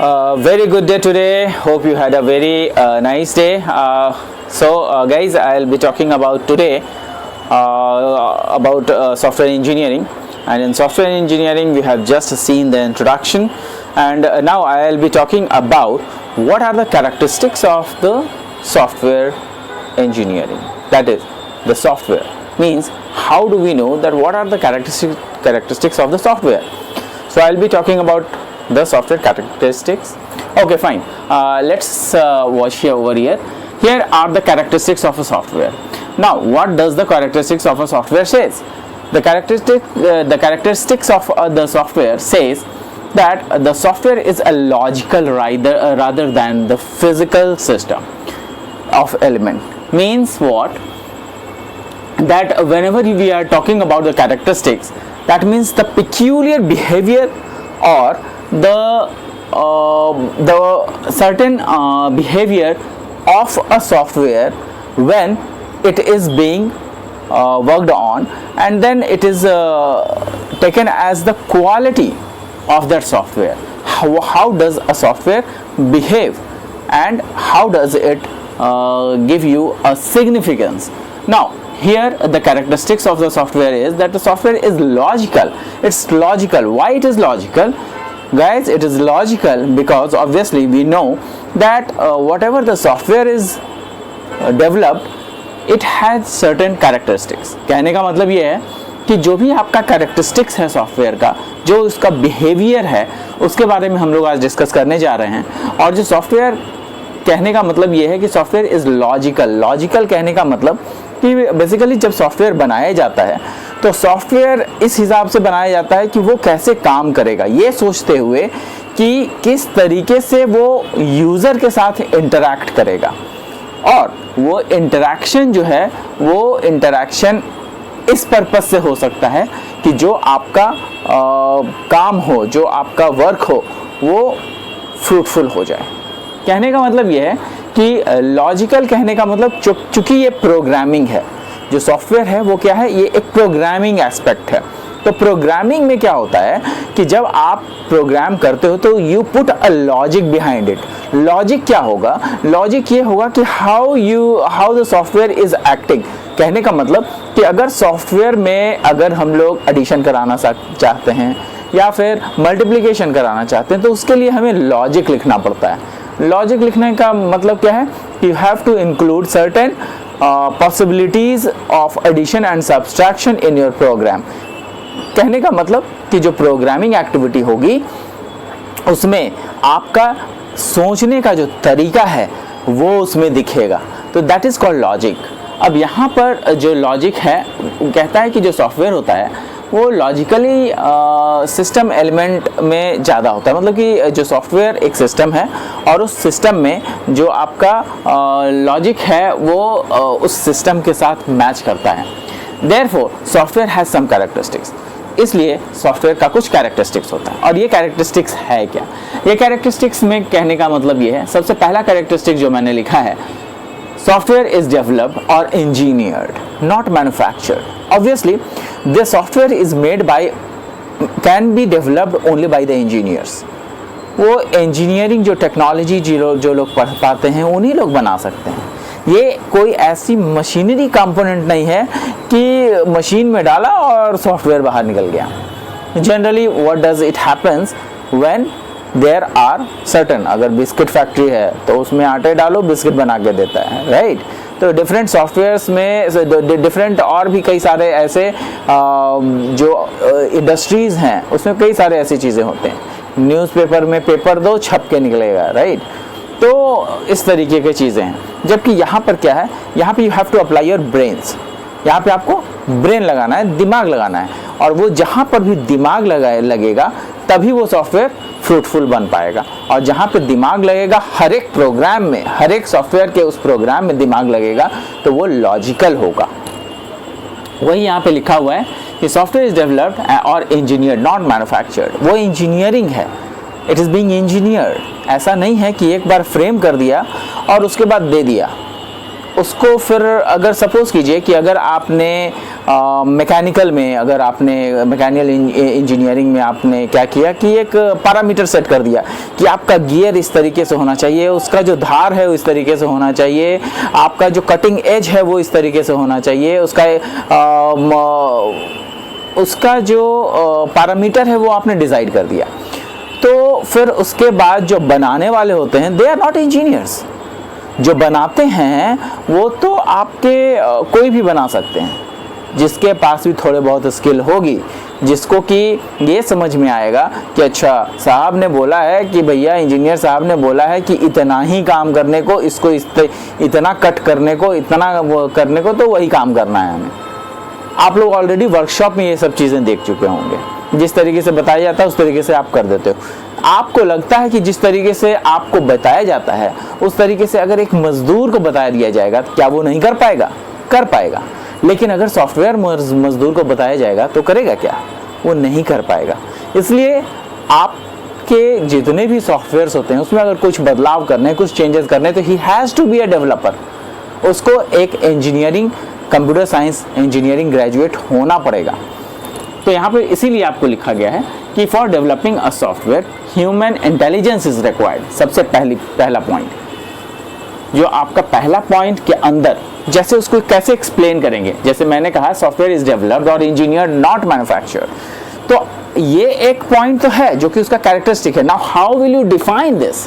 Very good day today. Hope you had a very nice day. Guys, I'll be talking about today about software engineering. And in software engineering, we have just seen the introduction, and now I'll be talking about what are the characteristics of the software engineering. That is, the software means how do we know that what are the characteristics of the software. So I'll be talking about the software characteristics. Okay, fine. Let's watch here over here. Here are the characteristics of a software. Now, what does the characteristics of a software says? The characteristics of the software says that the software is a logical rather than the physical system of element. Means what? That whenever we are talking about the characteristics, that means the peculiar behavior or the certain behavior of a software when it is being worked on, and then it is taken as the quality of that software. How does a software behave and how does it give you a significance? Now, here the characteristics of the software is that the software is logical. It's logical. Why it is logical? Guys, it is logical because obviously we know that whatever the software is developed, it has certain characteristics. कहने का मतलब ये है कि जो भी आपका characteristics है सॉफ्टवेयर का, जो उसका behavior है, उसके बारे में हम लोग आज डिस्कस करने जा रहे हैं. और जो सॉफ्टवेयर कहने का मतलब ये है कि सॉफ्टवेयर इज लॉजिकल कहने का मतलब कि बेसिकली जब सॉफ्टवेयर बनाया जाता है तो सॉफ्टवेयर इस हिसाब से बनाया जाता है कि वो कैसे काम करेगा, ये सोचते हुए कि किस तरीके से वो यूज़र के साथ इंटरैक्ट करेगा. और वो इंटरैक्शन जो है वो इंटरैक्शन इस पर्पस से हो सकता है कि जो आपका काम हो, जो आपका वर्क हो, वो फ्रूटफुल हो जाए. कहने का मतलब ये है कि लॉजिकल कहने का मतलब चूंकि ये प्रोग्रामिंग है, जो सॉफ्टवेयर है वो क्या है, ये एक प्रोग्रामिंग एस्पेक्ट है. तो प्रोग्रामिंग में क्या होता है कि जब आप प्रोग्राम करते हो तो you put a logic behind it. Logic क्या होगा? लॉजिक ये होगा कि how the software is acting. कहने का मतलब कि अगर सॉफ्टवेयर में अगर हम लोग एडिशन कराना चाहते हैं या फिर मल्टीप्लिकेशन कराना चाहते हैं तो उसके लिए हमें लॉजिक लिखना पड़ता है. लॉजिक लिखने का मतलब क्या है? You have to include certain possibilities of addition and subtraction in your program. कहने का मतलब कि जो प्रोग्रामिंग एक्टिविटी होगी उसमें आपका सोचने का जो तरीका है वो उसमें दिखेगा. तो दैट इज कॉल्ड लॉजिक. अब यहाँ पर जो लॉजिक है कहता है कि जो सॉफ्टवेयर होता है वो लॉजिकली सिस्टम एलिमेंट में ज़्यादा होता है. मतलब कि जो सॉफ्टवेयर एक सिस्टम है और उस सिस्टम में जो आपका लॉजिक है वो उस सिस्टम के साथ मैच करता है. Therefore software has some characteristics. इसलिए सॉफ्टवेयर का कुछ कैरेक्टरिस्टिक्स होता है. और ये कैरेक्टरिस्टिक्स है क्या? ये कैरेक्टरिस्टिक्स में कहने का मतलब ये है, सबसे पहला कैरेक्टरिस्टिक जो मैंने लिखा है, software is developed or engineered, not manufactured. Obviously, the software is made by, can be developed only by the engineers. वो engineering जो टेक्नोलॉजी जो लोग पढ़ पाते हैं उन्हीं लोग बना सकते हैं. ये कोई ऐसी मशीनरी कंपोनेंट नहीं है कि मशीन में डाला और सॉफ्टवेयर बाहर निकल गया. Generally what does it happens when there are certain, अगर बिस्किट फैक्ट्री है तो उसमें आटे डालो बिस्किट बना के देता है, राइट. तो डिफरेंट सॉफ्टवेयर्स में डिफरेंट और भी कई सारे ऐसे जो इंडस्ट्रीज़ हैं उसमें कई सारे ऐसी चीज़ें होते हैं. न्यूज़पेपर में पेपर दो छप के निकलेगा, राइट. तो इस तरीके की चीज़ें हैं. जबकि यहाँ पर क्या है, यहाँ पे you have to apply your brains. यहाँ पे आपको ब्रेन लगाना है, दिमाग लगाना है, और वो जहाँ पर भी दिमाग लगेगा तभी वो सॉफ्टवेयर फ्रूटफुल बन पाएगा. और जहाँ पे दिमाग लगेगा, हर एक प्रोग्राम में, हर एक सॉफ्टवेयर के उस प्रोग्राम में दिमाग लगेगा तो वो लॉजिकल होगा. वही यहाँ पे लिखा हुआ है कि सॉफ्टवेयर इज डेवलप्ड और इंजीनियर्ड नॉट मैन्युफैक्चर्ड. वो इंजीनियरिंग है, इट इज़ बीइंग इंजीनियर्ड. ऐसा नहीं है कि एक बार फ्रेम कर दिया और उसके बाद दे दिया. उसको फिर अगर सपोज कीजिए कि अगर आपने मैकेनिकल में, अगर आपने मैकेनिकल इंजीनियरिंग में आपने क्या किया कि एक पैरामीटर सेट कर दिया कि आपका गियर इस तरीके से होना चाहिए, उसका जो धार है वो इस तरीके से होना चाहिए, आपका जो कटिंग एज है वो इस तरीके से होना चाहिए, उसका जो पैरामीटर है वो आपने डिसाइड कर दिया। तो फिर उसके बाद जो बनाने वाले होते हैं दे आर नॉट इंजीनियर्स। जो बनाते हैं वो तो आपके कोई भी बना सकते हैं, जिसके पास भी थोड़े बहुत स्किल होगी, जिसको कि ये समझ में आएगा कि अच्छा साहब ने बोला है कि भैया इंजीनियर साहब ने बोला है कि इतना ही काम करने को, इसको इतना कट करने को, इतना करने को, तो वही काम करना है हमें। आप लोग ऑलरेडी वर्कशॉप में ये सब चीज़ें देख चुके होंगे, जिस तरीके से बताया जाता है उस तरीके से आप कर देते हो। आपको लगता है कि जिस तरीके से आपको बताया जाता है उस तरीके से अगर एक मजदूर को बताया दिया जाएगा तो क्या वो नहीं कर पाएगा? कर पाएगा। लेकिन अगर सॉफ्टवेयर मजदूर को बताया जाएगा तो करेगा क्या? वो नहीं कर पाएगा। इसलिए आपके जितने भी सॉफ्टवेयर्स होते हैं उसमें अगर कुछ बदलाव करने, कुछ चेंजेस करने, तो he has to be a developer. उसको एक engineering, computer science engineering graduate होना पड़ेगा। तो यहाँ पे इसीलिए आपको लिखा गया है कि for developing a software human intelligence is required. सबसे पहला पॉइंट, जो आपका पहला पॉइंट के अंदर जैसे उसको कैसे एक्सप्लेन करेंगे, जैसे मैंने कहा सॉफ्टवेयर इज डेवलप्ड और इंजीनियर नॉट मैन्युफैक्चर्ड, तो ये एक पॉइंट तो है जो कि उसका कैरेक्टरिस्टिक है। Now how will you define this?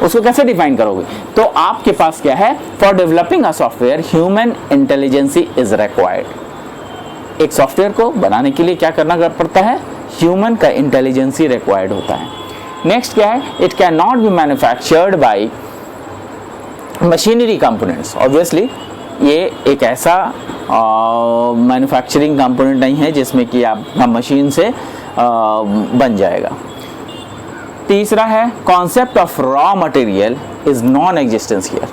उसको कैसे डिफाइन करोगे? तो आपके पास क्या है, for developing a software human intelligence is required. एक सॉफ्टवेयर को बनाने के लिए क्या करना पड़ता है? ह्यूमन का इंटेलिजेंसी रिक्वायर्ड होता है। नेक्स्ट क्या है, it can not be manufactured by machinery components. Obviously ये एक ऐसा मैन्युफैक्चरिंग कंपोनेंट नहीं है जिसमें कि आप मशीन से बन जाएगा। तीसरा है, concept of raw material is non existence here.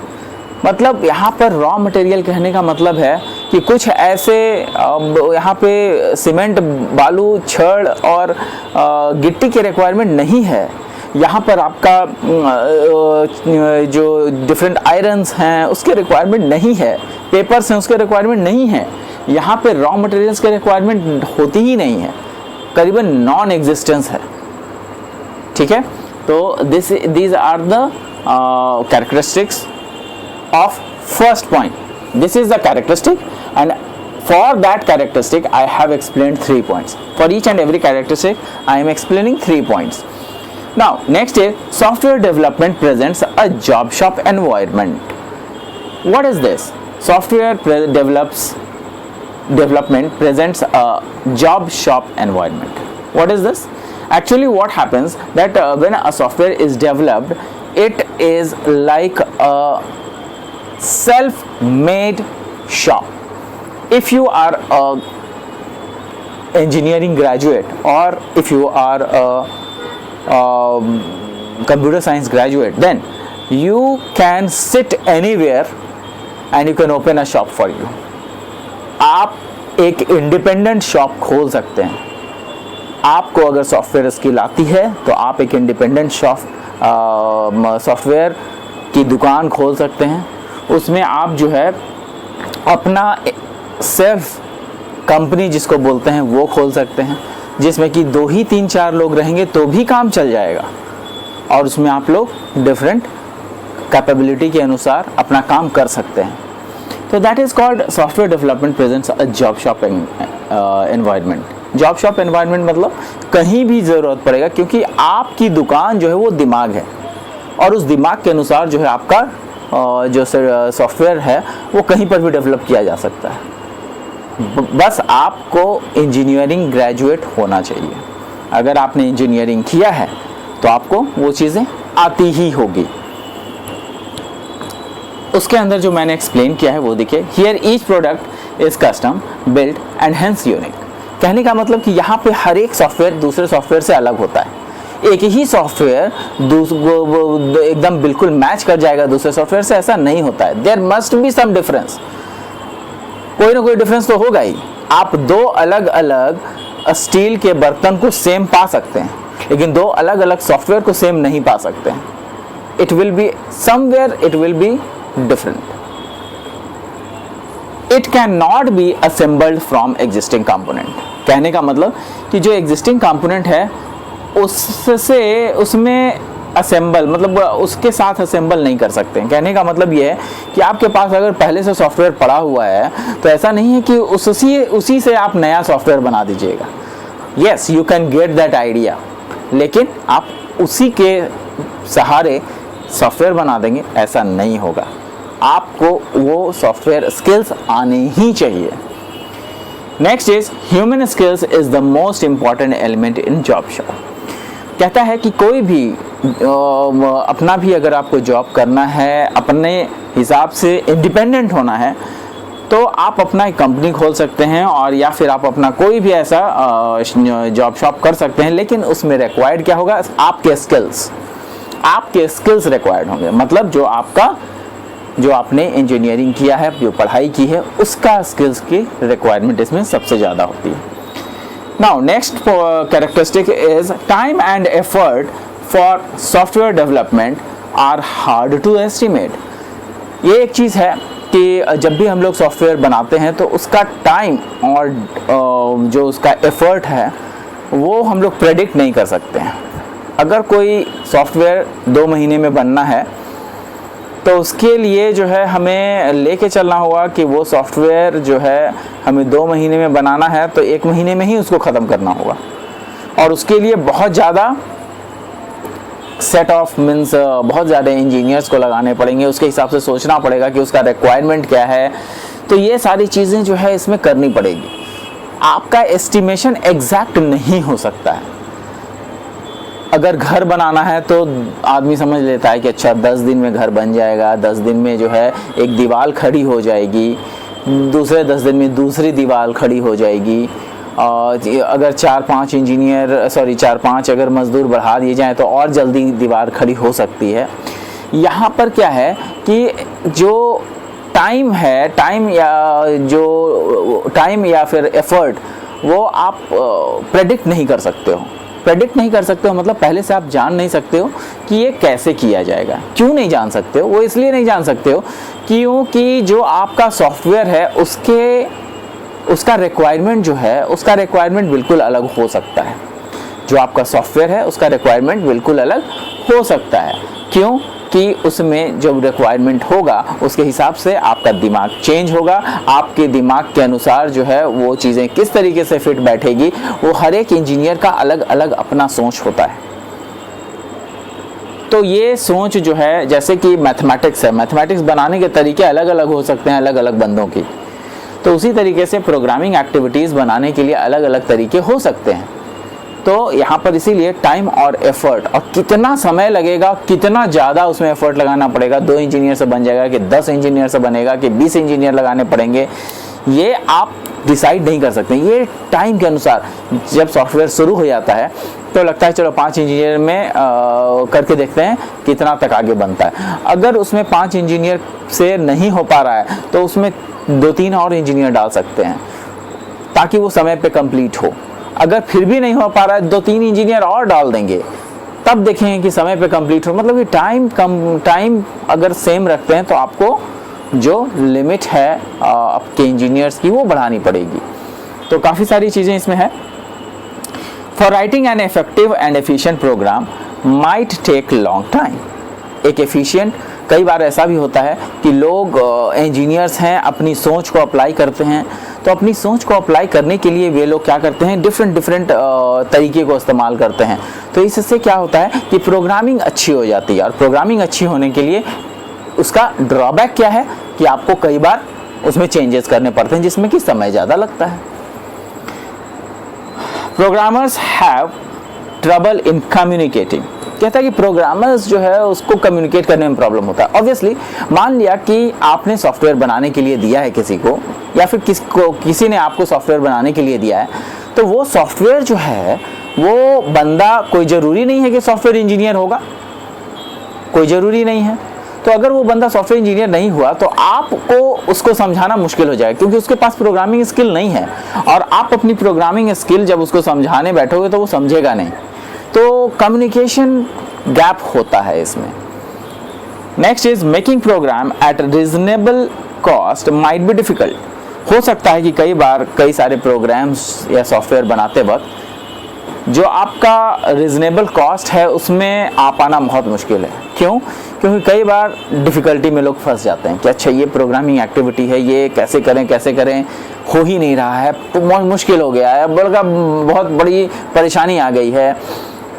मतलब यहाँ पर रॉ मटेरियल कहने का मतलब है कि कुछ ऐसे यहाँ पे सीमेंट, बालू, छड़ और गिट्टी के रिक्वायरमेंट नहीं है। यहाँ पर आपका जो डिफरेंट आयरन्स हैं उसके रिक्वायरमेंट नहीं है, पेपर्स हैं उसके रिक्वायरमेंट नहीं है। यहाँ पे रॉ मटेरियल्स के रिक्वायरमेंट होती ही नहीं है, करीबन नॉन एग्जिस्टेंस है। ठीक है, तो these are the characteristics of first point. This is the characteristic, and for that characteristic I have explained 3 points. For each and every characteristic I am explaining 3 points. Now next is software development presents a job shop environment. What is this? Software development presents a job shop environment. What is this? Actually what happens that when a software is developed, it is like a self-made shop. If you are a engineering graduate or if you are a computer science graduate, then you can sit anywhere and you can open a shop for you. आप एक independent shop खोल सकते हैं। आपको अगर software skill आती है तो आप एक इंडिपेंडेंट सॉफ्टवेयर की दुकान खोल सकते हैं। उसमें आप जो है अपना सेल्फ कंपनी जिसको बोलते हैं वो खोल सकते हैं, जिसमें कि 2 ही 3 4 लोग रहेंगे तो भी काम चल जाएगा, और उसमें आप लोग डिफरेंट कैपेबिलिटी के अनुसार अपना काम कर सकते हैं। तो that is called software development presents a job shop environment. Job shop environment मतलब कहीं भी ज़रूरत पड़ेगा, क्योंकि आपकी दुकान जो है वो दिमाग है, और उस दिमाग के अनुसार जो है आपका जो सॉफ्टवेयर है वो कहीं पर भी डेवलप किया जा सकता है। बस आपको इंजीनियरिंग ग्रेजुएट होना चाहिए। अगर आपने इंजीनियरिंग किया है तो आपको वो चीज़ें आती ही होगी। उसके अंदर जो मैंने एक्सप्लेन किया है वो देखिए, hear each product is custom build and hence unique. कहने का मतलब कि यहाँ पे हर एक सॉफ्टवेयर दूसरे सॉफ्टवेयर से अलग होता है। एक ही सॉफ्टवेयर एकदम बिल्कुल मैच कर जाएगा दूसरे सॉफ्टवेयर से, ऐसा नहीं होता है। There must be some difference, कोई ना कोई डिफरेंस तो होगा ही। आप 2 अलग अलग स्टील के बर्तन को सेम पा सकते हैं, लेकिन 2 अलग अलग सॉफ्टवेयर को सेम नहीं पा सकते हैं। It will be somewhere, it will be different. It can not be assembled from existing component. कहने का मतलब कि जो एग्जिस्टिंग कंपोनेंट है उसमें असेंबल मतलब उसके साथ असेंबल नहीं कर सकते। कहने का मतलब ये है कि आपके पास अगर पहले से सॉफ्टवेयर पड़ा हुआ है तो ऐसा नहीं है कि उसी से आप नया सॉफ्टवेयर बना दीजिएगा। Yes, you can get that idea, लेकिन आप उसी के सहारे सॉफ्टवेयर बना देंगे, ऐसा नहीं होगा। आपको वो सॉफ्टवेयर स्किल्स आने ही चाहिए। Next is human skills is the most important element in job shop. कहता है कि कोई भी अपना भी अगर आपको जॉब करना है, अपने हिसाब से इंडिपेंडेंट होना है, तो आप अपना एक कंपनी खोल सकते हैं और या फिर आप अपना कोई भी ऐसा जॉब शॉप कर सकते हैं। लेकिन उसमें रिक्वायर्ड क्या होगा? आपके स्किल्स रिक्वायर्ड होंगे। मतलब जो आपने इंजीनियरिंग किया है, जो पढ़ाई की है, उसका स्किल्स की रिक्वायरमेंट इसमें सबसे ज़्यादा होती है। Now next characteristic is time and effort for software development are hard to estimate. ये एक चीज़ है कि जब भी हम लोग सॉफ्टवेयर बनाते हैं तो उसका टाइम और जो उसका एफर्ट है वो हम लोग प्रेडिक्ट नहीं कर सकते हैं। अगर कोई सॉफ्टवेयर 2 महीने में बनना है तो उसके लिए जो है हमें लेके चलना होगा कि वो सॉफ्टवेयर जो है हमें 2 महीने में बनाना है तो 1 महीने में ही उसको ख़त्म करना होगा। और उसके लिए बहुत ज़्यादा सेट ऑफ बहुत ज़्यादा इंजीनियर्स को लगाने पड़ेंगे, उसके हिसाब से सोचना पड़ेगा कि उसका रिक्वायरमेंट क्या है। तो ये सारी चीज़ें जो है इसमें करनी पड़ेगी। आपका एस्टिमेशन एग्जैक्ट नहीं हो सकता है। अगर घर बनाना है तो आदमी समझ लेता है कि अच्छा 10 दिन में घर बन जाएगा, 10 दिन में जो है एक दीवार खड़ी हो जाएगी, दूसरे 10 दिन में दूसरी दीवार खड़ी हो जाएगी। अगर 4-5 अगर मजदूर बढ़ा दिए जाएं तो और जल्दी दीवार खड़ी हो सकती है। यहाँ पर क्या है कि जो टाइम है, टाइम या फिर एफर्ट, वो आप प्रेडिक्ट नहीं कर सकते हो। मतलब पहले से आप जान नहीं सकते हो कि ये कैसे किया जाएगा। क्यों नहीं जान सकते हो? वो इसलिए नहीं जान सकते हो क्योंकि जो आपका सॉफ्टवेयर है उसका रिक्वायरमेंट जो है, उसका रिक्वायरमेंट बिल्कुल अलग हो सकता है। जो आपका सॉफ्टवेयर है उसका रिक्वायरमेंट बिल्कुल अलग हो सकता है। क्यों? कि उसमें जो रिक्वायरमेंट होगा उसके हिसाब से आपका दिमाग चेंज होगा। आपके दिमाग के अनुसार जो है वो चीज़ें किस तरीके से फिट बैठेगी, वो हर एक इंजीनियर का अलग अलग अपना सोच होता है। तो ये सोच जो है, जैसे कि मैथमेटिक्स है, मैथमेटिक्स बनाने के तरीके अलग अलग हो सकते हैं अलग अलग बंदों की। तो उसी तरीके से प्रोग्रामिंग एक्टिविटीज़ बनाने के लिए अलग अलग तरीके हो सकते हैं। तो यहाँ पर इसीलिए टाइम और एफर्ट, और कितना समय लगेगा, कितना ज़्यादा उसमें एफर्ट लगाना पड़ेगा, 2 इंजीनियर से बन जाएगा कि 10 इंजीनियर से बनेगा कि 20 इंजीनियर लगाने पड़ेंगे, ये आप डिसाइड नहीं कर सकते। ये टाइम के अनुसार जब सॉफ्टवेयर शुरू हो जाता है तो लगता है चलो 5 इंजीनियर में करके देखते हैं कितना तक आगे बनता है। अगर उसमें 5 इंजीनियर से नहीं हो पा रहा है तो उसमें 2-3 और इंजीनियर डाल सकते हैं ताकि वो समय पे कंप्लीट हो। अगर फिर भी नहीं हो पा रहा है 2-3 इंजीनियर और डाल देंगे, तब देखेंगे कि समय पे कंप्लीट हो। मतलब ये टाइम अगर सेम रखते हैं तो आपको जो लिमिट है आपके इंजीनियर्स की वो बढ़ानी पड़ेगी। तो काफ़ी सारी चीज़ें इसमें है। For writing an effective and efficient program might take long time. एक एफिशिएंट, कई बार ऐसा भी होता है कि लोग इंजीनियर्स हैं, अपनी सोच को अप्लाई करते हैं। तो अपनी सोच को अप्लाई करने के लिए वे लोग क्या करते हैं, डिफरेंट तरीके को इस्तेमाल करते हैं। तो इससे क्या होता है कि प्रोग्रामिंग अच्छी हो जाती है। और प्रोग्रामिंग अच्छी होने के लिए उसका ड्रॉबैक क्या है कि आपको कई बार उसमें चेंजेस करने पड़ते हैं जिसमें कि समय ज़्यादा लगता है। Programmers have trouble in communicating. कहता है कि प्रोग्रामर्स जो है उसको कम्युनिकेट करने में प्रॉब्लम होता है। ऑब्वियसली मान लिया कि आपने सॉफ्टवेयर बनाने के लिए दिया है किसी को, या फिर किसी ने आपको सॉफ्टवेयर बनाने के लिए दिया है, तो वो सॉफ्टवेयर जो है वो बंदा, कोई ज़रूरी नहीं है कि सॉफ्टवेयर इंजीनियर होगा, कोई ज़रूरी नहीं है। तो अगर वो बंदा सॉफ्टवेयर इंजीनियर नहीं हुआ तो आपको उसको समझाना मुश्किल हो जाएगा क्योंकि उसके पास प्रोग्रामिंग स्किल नहीं है। और आप अपनी प्रोग्रामिंग स्किल जब उसको समझाने बैठोगे तो वो समझेगा नहीं। तो कम्युनिकेशन गैप होता है इसमें। Next is making program at reasonable cost might be difficult. हो सकता है कि कई बार कई सारे प्रोग्राम्स या सॉफ्टवेयर बनाते वक्त जो आपका रिजनेबल कॉस्ट है उसमें आ पाना बहुत मुश्किल है। क्यों? क्योंकि कई बार डिफ़िकल्टी में लोग फंस जाते हैं कि अच्छा ये प्रोग्रामिंग एक्टिविटी है, ये कैसे करें, हो ही नहीं रहा है, बहुत मुश्किल हो गया है, बल्कि बहुत बड़ी परेशानी आ गई है।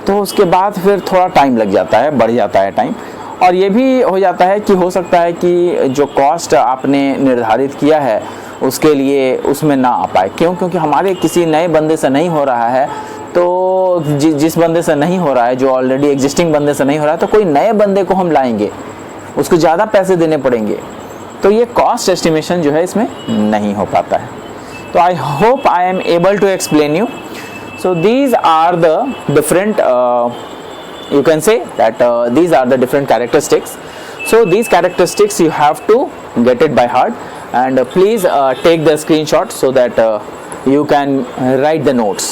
तो उसके बाद फिर थोड़ा टाइम लग जाता है, बढ़ जाता है टाइम। और ये भी हो जाता है कि हो सकता है कि जो कॉस्ट आपने निर्धारित किया है उसके लिए उसमें ना आ पाए। क्यों? क्योंकि हमारे किसी नए बंदे से नहीं हो रहा है, तो जिस बंदे से नहीं हो रहा है, जो ऑलरेडी एग्जिस्टिंग बंदे से नहीं हो रहा है, तो कोई नए बंदे को हम लाएंगे, उसको ज़्यादा पैसे देने पड़ेंगे, तो ये कॉस्ट एस्टिमेशन जो है इसमें नहीं हो पाता है। तो I hope I am able to explain you. So these are the different you can say that these are the different characteristics. So these characteristics you have to get it by heart, and please take the screenshot so that you can write the notes.